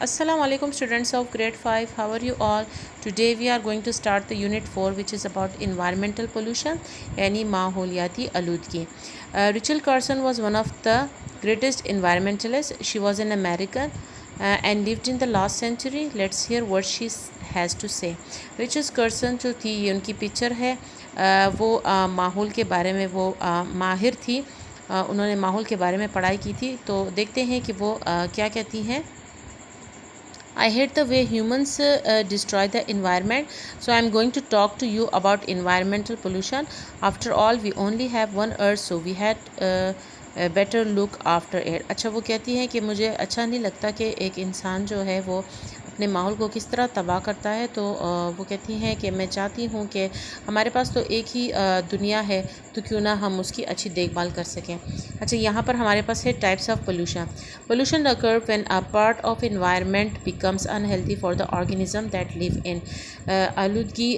Assalamu alaikum students of grade 5. How are you all? Today we are going to start the unit 4 which is about environmental pollution यानी माहौलियाती आलूदगी. Rachel Carson was one of the greatest environmentalists. She was an American and lived in the last century. Let's hear what she has to say. Rachel Carson जो थी ये उनकी picture है. वो माहौल के बारे में वो माहिर थी. उन्होंने माहौल के बारे में पढ़ाई की थी. तो देखते हैं कि वो क्या कहती हैं. I hate the way humans destroy the environment. So I am going to talk to you about environmental pollution. After all, we only have one earth, so we had better look after it. अच्छा वो कहती है कि मुझे अच्छा नहीं लगता कि एक इंसान जो है वो अपने माहौल को किस तरह तबाह करता है. तो वो कहती हैं कि मैं चाहती हूँ कि हमारे पास तो एक ही दुनिया है, तो क्यों ना हम उसकी अच्छी देखभाल कर सकें. अच्छा, यहाँ पर हमारे पास है types of pollution. Pollution occur when a part of environment becomes unhealthy for the organism that live in. आलूदगी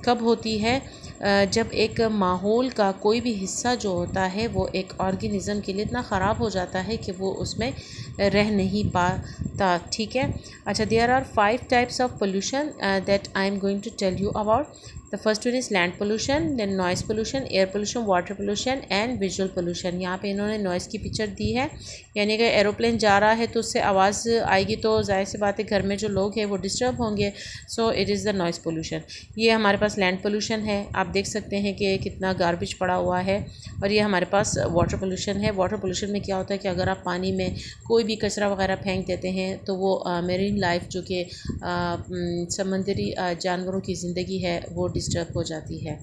कब होती है? जब एक माहौल का कोई भी हिस्सा जो होता है वो एक ऑर्गेनिज़म के लिए इतना ख़राब हो जाता है कि वो उसमें रह नहीं पाता. ठीक है. अच्छा, there are 5 types of pollution that I am going to tell you about. The first one is land pollution, then noise pollution, air pollution, water pollution and visual pollution. यहाँ पे इन्होंने नॉइज़ की पिक्चर दी है, यानी कि aeroplane जा रहा है तो उससे आवाज़ आएगी तो जाहिर सी बात है घर में जो लोग हैं वो डिस्टर्ब होंगे. So it is the noise pollution. ये हमारे पास लैंड पोल्यूशन है. आप देख सकते हैं कि कितना गार्बेज पड़ा हुआ है. और ये हमारे पास वाटर पोल्यूशन है. वाटर पोल्यूशन में क्या होता है कि अगर आप पानी में कोई भी कचरा वगैरह फेंक देते हैं तो वो मेरीन लाइफ जो कि समंदरी जानवरों की ज़िंदगी है वो डिस्टर्ब हो जाती है.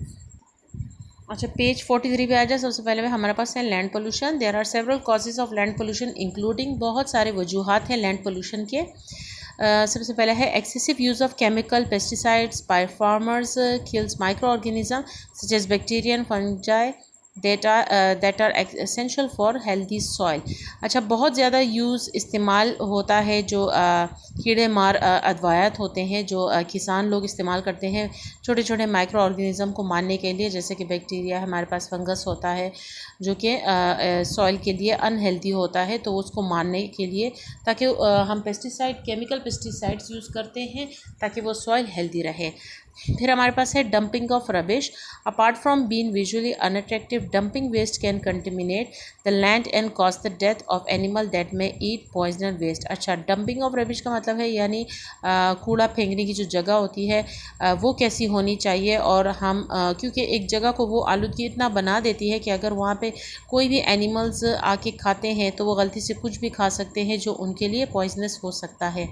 अच्छा, पेज 43 पे आ जाए. सबसे पहले हमारे पास है land pollution. There are several causes of land pollution including, बहुत सारे वजूहात हैं लैंड पोल्यूशन के. सबसे पहले है excessive use of chemical pesticides by farmers kills micro organism such as bacteria and fungi that are essential for healthy soil. अच्छा, बहुत ज़्यादा यूज़ इस्तेमाल होता है जो कीड़े मार अदवायात होते हैं जो किसान लोग इस्तेमाल करते हैं छोटे छोटे माइक्रो ऑर्गेनिज़म को मारने के लिए. जैसे कि बैक्टीरिया, हमारे पास फंगस होता है जो कि सॉइल के लिए अनहेल्दी होता है, तो उसको मारने के लिए ताकि हम पेस्टिसाइड, केमिकल पेस्टिसाइड्स यूज़ करते हैं ताकि वो सॉइल हेल्दी रहे. फिर हमारे पास है dumping of rubbish. Apart from being visually unattractive, dumping waste can contaminate the land and cause the death of animal that may eat poisoned waste. अच्छा, डंपिंग ऑफ रबिश का मतलब है यानी कूड़ा फेंकने की जो जगह होती है वो कैसी होनी चाहिए. और हम क्योंकि एक जगह को वो आलूदगी इतना बना देती है कि अगर वहाँ पे कोई भी एनिमल्स आके खाते हैं तो वो गलती से कुछ भी खा सकते हैं जो उनके लिए पॉइजनस हो सकता है.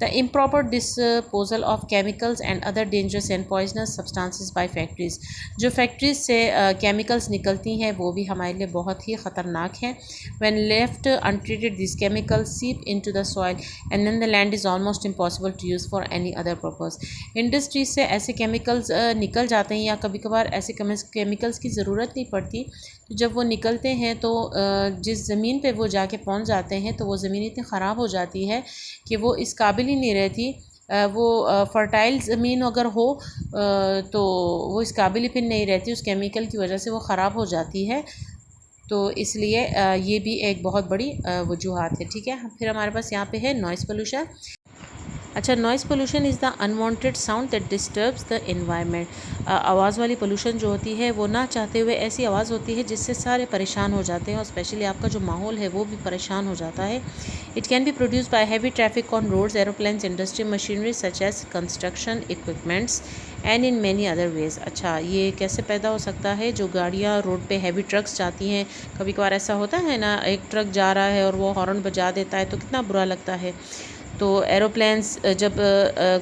The improper disposal of chemicals and other dangerous and poisonous substances bye factories. जो फैक्ट्रीज से केमिकल्स निकलती हैं वो भी हमारे लिए बहुत ही ख़तरनाक हैं. When left untreated this chemicals seep into the soil and then the land is almost impossible to use for any other purpose. Industries से ऐसे केमिकल्स निकल जाते हैं या कभी कभार ऐसे केमिकल्स की ज़रूरत नहीं पड़ती. तो जब वो निकलते हैं तो जिस ज़मीन पे वो जाके पहुंच जाते हैं तो वो ज़मीन इतनी ख़राब हो जाती है कि वो इस काबिल ही नहीं रहती. वो फ़र्टाइल ज़मीन अगर हो तो वो इस काबिल ही फिर नहीं रहती, उस केमिकल की वजह से वो ख़राब हो जाती है. तो इसलिए ये भी एक बहुत बड़ी वजूहात है. ठीक है. फिर हमारे पास यहाँ पे है नॉइज़ पोल्यूशन. अच्छा, noise pollution is the unwanted sound that disturbs the environment. आवाज़ वाली पोल्यूशन जो होती है वो ना चाहते हुए ऐसी आवाज़ होती है जिससे सारे परेशान हो जाते हैं और स्पेशली आपका जो माहौल है वो भी परेशान हो जाता है. It can be produce by heavy traffic on roads, aeroplanes, industry machinery such as construction equipments and in many other ways. अच्छा, ये कैसे पैदा हो सकता है? जो गाड़ियाँ रोड पे हैवी ट्रक्स जाती हैं, कभी कभार ऐसा होता है ना, एक ट्रक जा रहा है और वो हॉर्न बजा देता है तो कितना बुरा लगता है. तो एरोप्लेन्स जब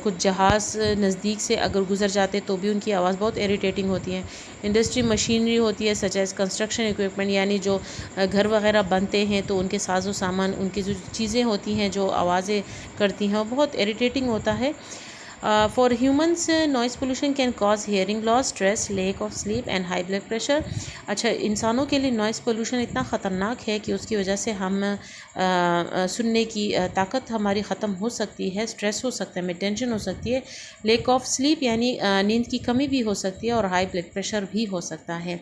कुछ जहाज़ नज़दीक से अगर गुज़र जाते तो भी उनकी आवाज़ बहुत इरिटेटिंग होती है. इंडस्ट्री मशीनरी होती है सच एज कंस्ट्रक्शन इक्विपमेंट, यानी जो घर वगैरह बनते हैं तो उनके साजो सामान, उनकी जो चीज़ें होती हैं जो आवाज़ें करती हैं वो बहुत इरिटेटिंग होता है. For humans, noise pollution can cause hearing loss, stress, lack of sleep and high blood pressure. अच्छा, इंसानों के लिए नॉइज़ पोल्यूशन इतना ख़तरनाक है कि उसकी वजह से हम सुनने की ताकत हमारी ख़त्म हो सकती है, स्ट्रेस हो सकता है, हमें टेंशन हो सकती है, लेक ऑफ स्लीप यानी नींद की कमी भी हो सकती है और हाई ब्लड प्रेशर भी हो सकता है.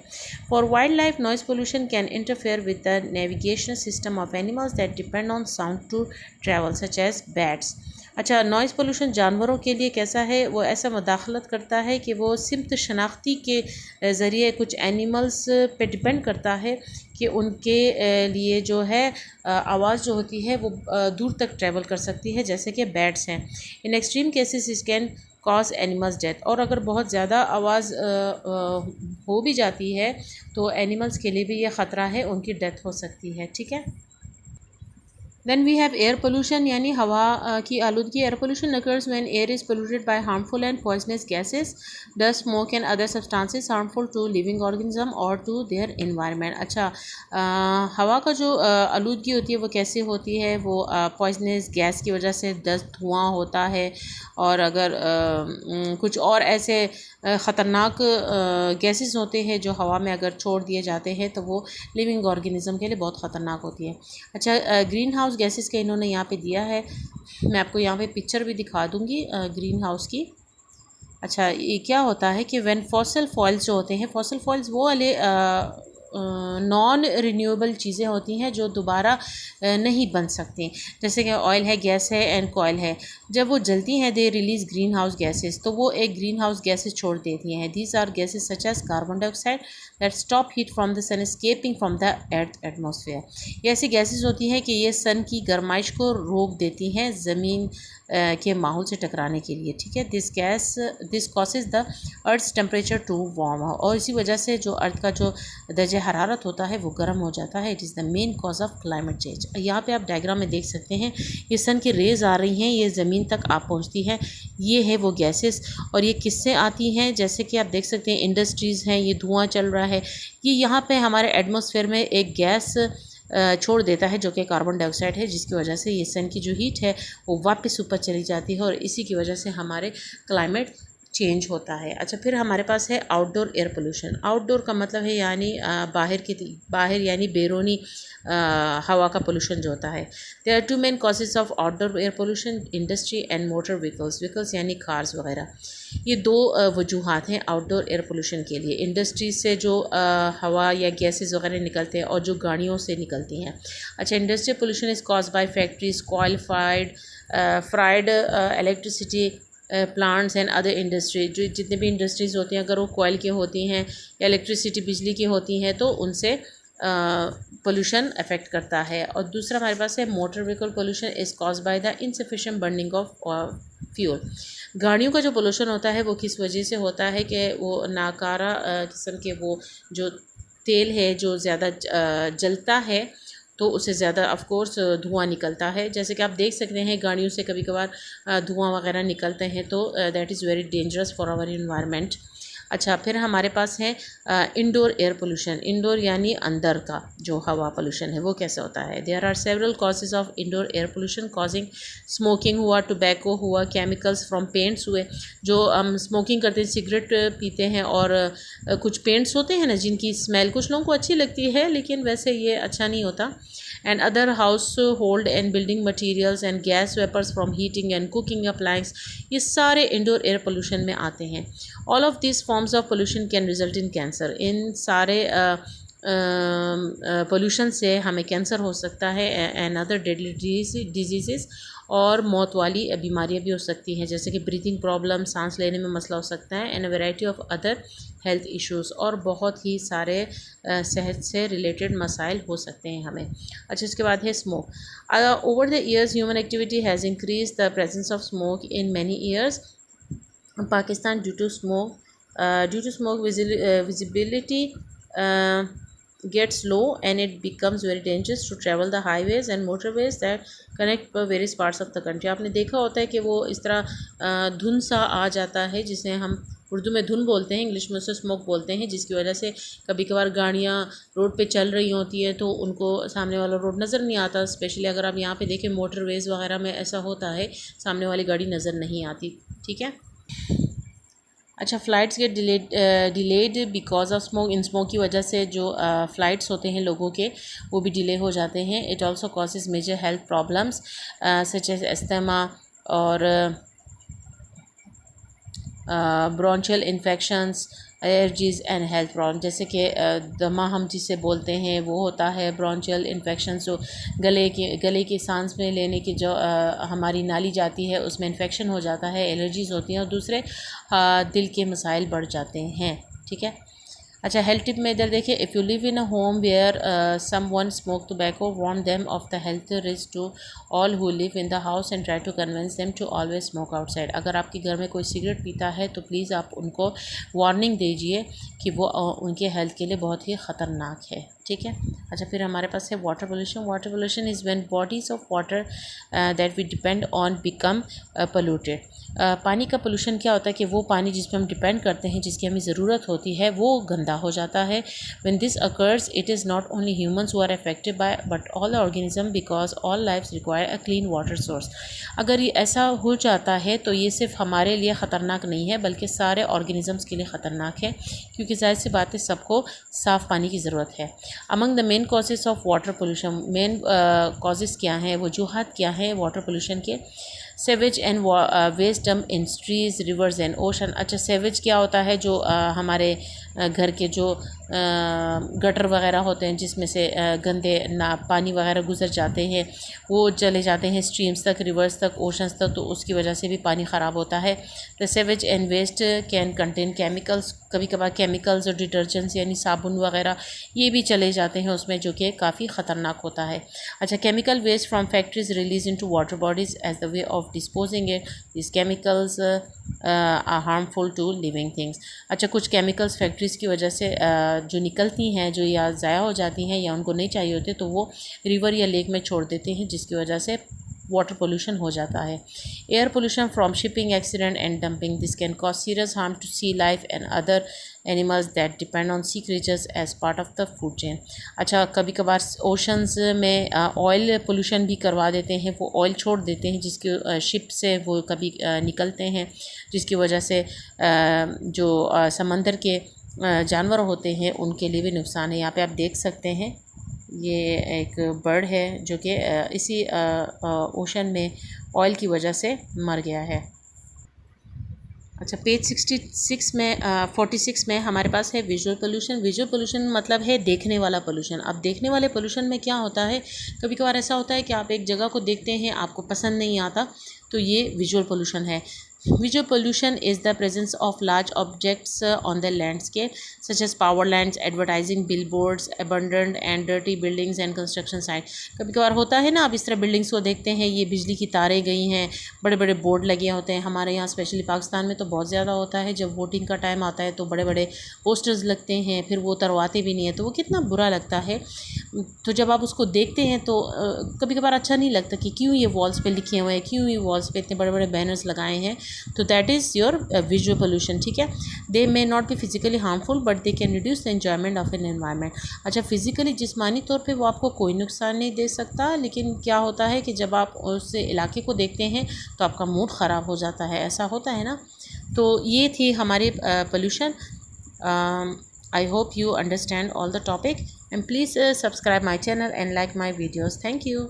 For wild life, noise pollution can interfere with the navigation system of animals that depend on sound to travel such as bats. अच्छा, नॉइज़ पोल्यूशन जानवरों के लिए कैसा है, वो ऐसा मुदाखलत करता है कि वो सिमत शनाख्ती के ज़रिए कुछ एनिमल्स पे डिपेंड करता है कि उनके लिए जो है आवाज़ जो होती है वो दूर तक ट्रैवल कर सकती है, जैसे कि बैट्स हैं. इन एक्सट्रीम केसेस इस कैन कॉज एनिमल्स डेथ. और अगर बहुत ज़्यादा आवाज़ हो भी जाती है तो एनिमल्स के लिए भी ये ख़तरा है, उनकी डेथ हो सकती है. ठीक है. Then we have air pollution यानी हवा की आलूदगी. Air pollution occurs when air is polluted by harmful and poisonous gases, dust, smoke and other substances harmful to living organism or to their environment. अच्छा, हवा का जो आलूदगी होती है वो कैसे होती है, वो पॉइजनस गैस की वजह से डस्ट, धुआं होता है. और अगर कुछ और ऐसे ख़तरनाक गैसेस होते हैं जो हवा में अगर छोड़ दिए जाते हैं तो वो लिविंग ऑर्गेनिज्म के लिए बहुत ख़तरनाक होती है. अच्छा, ग्रीन हाउस गैसेस का इन्होंने यहाँ पे दिया है, मैं आपको यहाँ पे पिक्चर भी दिखा दूँगी ग्रीन हाउस की. अच्छा, ये क्या होता है कि व्हेन फॉसिल फॉइल्स जो होते हैं, फॉसिल फॉइल्स वो वाले नॉन रिन्यूएबल चीज़ें होती हैं जो दोबारा नहीं बन सकती, जैसे कि ऑयल है, गैस है एंड कोयल है. जब वो जलती हैं they release green house gases, तो वो एक ग्रीन हाउस गैसेस छोड़ देती हैं. These are gases such as carbon dioxide that stop heat from the sun escaping from the earth atmosphere. ये ऐसी गैसेस होती हैं कि ये सन की गर्माइश को रोक देती हैं ज़मीन के माहौल से टकराने के लिए. ठीक है. This causes the earth temperature to warm, और इसी वजह से जो अर्थ का जो दर्ज हरारत होता है वो गर्म हो जाता है. It is the main cause of climate change. यहाँ पे आप डायग्राम में देख सकते हैं, ये सन की रेज़ आ रही हैं, ये ज़मीन तक आप पहुँचती हैं, ये है वो गैसेस. और ये किससे आती हैं, जैसे कि आप देख सकते हैं इंडस्ट्रीज़ हैं, ये धुआं चल रहा है, ये यहाँ पे हमारे एटमॉस्फेयर में एक गैस छोड़ देता है जो कि कार्बन डाइऑक्साइड है, जिसकी वजह से ये सन की जो हीट है वो वापस ऊपर चली जाती है और इसी की वजह से हमारे क्लाइमेट चेंज होता है. अच्छा, फिर हमारे पास है आउटडोर एयर पोल्यूशन. आउटडोर का मतलब है यानी बाहर यानी बैरूनी हवा का पोल्यूशन जो होता है. There are two main causes of outdoor air pollution, industry and motor vehicles यानी कार्स वगैरह. ये दो वजूहात हैं आउटडोर एयर पोल्यूशन के लिए. इंडस्ट्री से जो हवा या गैसेस वगैरह निकलते हैं और जो गाड़ियों से निकलती हैं. अच्छा, industrial pollution is cause by factories, coal fired electricity plants and other industry. जो जितने भी इंडस्ट्रीज़ होती हैं, अगर वो कोयल की होती हैं या इलेक्ट्रिसिटी बिजली की होती हैं, तो उनसे पोल्यूशन अफेक्ट करता है. और दूसरा हमारे पास है motor vehicle pollution is cause by the insufficient burning of fuel. गाड़ियों का जो पोल्यूशन होता है वो किस वजह से होता है कि वो नाकारा किस्म के वो जो तेल है जो ज़्यादा जलता है तो उससे ज़्यादा ऑफ कोर्स धुआं निकलता है. जैसे कि आप देख सकते हैं गाड़ियों से कभी कभार धुआं वगैरह निकलते हैं, तो that is very dangerous for our environment. अच्छा, फिर हमारे पास है इंडोर एयर पोल्यूशन. इंडोर यानी अंदर का जो हवा पोल्यूशन है वो कैसे होता है. There are several causes of indoor air pollution causing smoking हुआ, टोबैको हुआ, केमिकल्स फ्रॉम पेंट्स हुए. जो हम स्मोकिंग करते हैं, सिगरेट पीते हैं, और कुछ पेंट्स होते हैं ना जिनकी स्मेल कुछ लोगों को अच्छी लगती है लेकिन वैसे ये अच्छा नहीं होता. And other household and building materials and gas vapours from heating and cooking appliance, ये सारे इंडोर एयर पोल्यूशन में आते हैं. All of this forms of pollution can result in cancer. इन सारे पोल्यूशन से हमें कैंसर हो सकता है एंड अदर डेडली डिजीज़, और मौत वाली बीमारियां भी हो सकती हैं, जैसे कि ब्रीथिंग प्रॉब्लम, सांस लेने में मसला हो सकता है, and variety of other health issues, और बहुत ही सारे सेहत से रिलेटेड मसाइल हो सकते हैं हमें. अच्छा, इसके बाद है smoke. Over the years human activity has increase the presence of smoke in many years. Pakistan due to smoke visibility gets low and it becomes very dangerous to travel the highways and motorways that connect various parts of the country. आपने देखा होता है कि वो इस तरह धुंध सा आ जाता है, जिसे हम उर्दू में धुन बोलते हैं, इंग्लिश में उसे स्मोक बोलते हैं, जिसकी वजह से कभी कभार गाड़ियाँ रोड पे चल रही होती हैं तो उनको सामने वाला रोड नज़र नहीं आता. स्पेशली अगर आप यहाँ पे देखें मोटरवेज़ वगैरह में ऐसा होता है, सामने वाली गाड़ी नज़र नहीं आती. ठीक है। अच्छा, flights gate delayed because of smoke. In smoke की वजह से जो फ़्लाइट्स होते हैं लोगों के, वो भी डिले हो जाते हैं। It also causes major health problems such as asthma और bronchial infections, allergies and health problem. जैसे कि दमा हम जिसे बोलते हैं वो होता है। ब्रोंशियल इन्फेक्शंस जो गले की सांस में लेने की जो हमारी नाली जाती है उसमें इन्फेक्शन हो जाता है, एलर्जीज़ होती हैं, और दूसरे दिल के मसाइल बढ़ जाते हैं। ठीक है। अच्छा, हेल्थ टिप में इधर देखिए, if you live in a home where someone smoke tobacco, warn them of the health risk to all who live in the house and try to convince them to always smoke outside. अगर आपके घर में कोई cigarette पीता है तो please आप उनको वार्निंग दीजिए कि वो उनके हेल्थ के लिए बहुत ही ख़तरनाक है। ठीक है। अच्छा, फिर हमारे पास है water pollution. Water pollution is when bodies of water that we depend on become polluted. पानी का पोल्यूशन क्या होता है कि वो पानी जिस पर हम डिपेंड करते हैं, जिसकी हमें ज़रूरत होती है, वो गंदा हो जाता है। When this occurs it is not only humans who are affected by but all organism because all lifes require a clean water source. अगर ये ऐसा हो जाता है तो ये सिर्फ हमारे लिए ख़तरनाक नहीं है बल्कि सारे ऑर्गेनिजम्स के लिए ख़तरनाक है, क्योंकि जाहिर सी बात है सबको साफ़ पानी की ज़रूरत है। Among the main causes of water pollution, main causes क्या हैं, वजूहत क्या हैं वाटर पोल्यूशन के? Sewage and waste dump in streets, rivers and ocean. अच्छा, सेवेज क्या होता है? जो हमारे घर के जो गटर वगैरह होते हैं जिसमें से गंदे ना पानी वगैरह गुजर जाते हैं, वो चले जाते हैं स्ट्रीम्स तक, रिवर्स तक, ओशंस तक, तो उसकी वजह से भी पानी ख़राब होता है। The sewage and waste can contain chemicals, कभी कभार केमिकल्स और डिटर्जेंट्स यानी साबुन वगैरह ये भी चले जाते हैं उसमें, जो कि काफ़ी ख़तरनाक होता है। अच्छा, chemical waste from factories release into water bodies as the way of disposing it. This chemicals are harmful to living things. अच्छा, कुछ केमिकल्स फैक्ट्रीज़ की वजह से जो निकलती हैं, जो या ज़ाया हो जाती हैं या उनको नहीं चाहिए होते, तो वो रिवर या लेक में छोड़ देते हैं, जिसकी वजह से वाटर पोल्यूशन हो जाता है। Air pollution from shipping, accident and dumping, this can cause serious harm to sea life and other animals that depend on sea creatures as part of the food chain. अच्छा, कभी कभार oceans में oil pollution भी करवा देते हैं, वो oil छोड़ देते हैं जिसकी शिप से वो कभी निकलते हैं, जिसकी वजह से जो समंदर के जानवर होते हैं उनके लिए भी नुकसान है। यहाँ पे आप देख सकते हैं ये एक बर्ड है जो कि इसी ओशन में ऑयल की वजह से मर गया है। अच्छा, पेज 66 में 46 में हमारे पास है विजुअल पोल्यूशन। विजुअल पोल्यूशन मतलब है देखने वाला पोल्यूशन। अब देखने वाले पोल्यूशन में क्या होता है, कभी कभार ऐसा होता है कि आप एक जगह को देखते हैं, आपको पसंद नहीं आता, तो ये विजुअल पोल्यूशन है। Visual pollution is the presence of large objects on the landscape such as power lines, advertising billboards, abandoned and dirty buildings and construction sites। कभी कभार होता है ना, आप इस तरह बिल्डिंग्स को देखते हैं, ये बिजली की तारें गई हैं, बड़े बड़े बोर्ड लगे होते हैं। हमारे यहाँ स्पेशली पाकिस्तान में तो बहुत ज़्यादा होता है, जब वोटिंग का टाइम आता है तो बड़े बड़े पोस्टर्स लगते हैं, फिर वो उतरवाते भी नहीं है, तो वो कितना बुरा लगता है। तो जब आप उसको देखते हैं तो कभी कभार अच्छा नहीं लगता कि क्यों ये वॉल्स पे लिखे हुए हैं, क्यों ये वॉल्स पे इतने बड़े बड़े बैनर्स लगाए हैं। तो that is your visual pollution. ठीक है। They may not be physically harmful but they can reduce the enjoyment of an environment. अच्छा, फिजिकली जिस्मानी तौर पे वो आपको कोई नुकसान नहीं दे सकता, लेकिन क्या होता है कि जब आप उस इलाके को देखते हैं तो आपका मूड ख़राब हो जाता है, ऐसा होता है ना। तो ये थी हमारे pollution. I hope you understand all the topic and please subscribe my channel and like my videos. Thank you.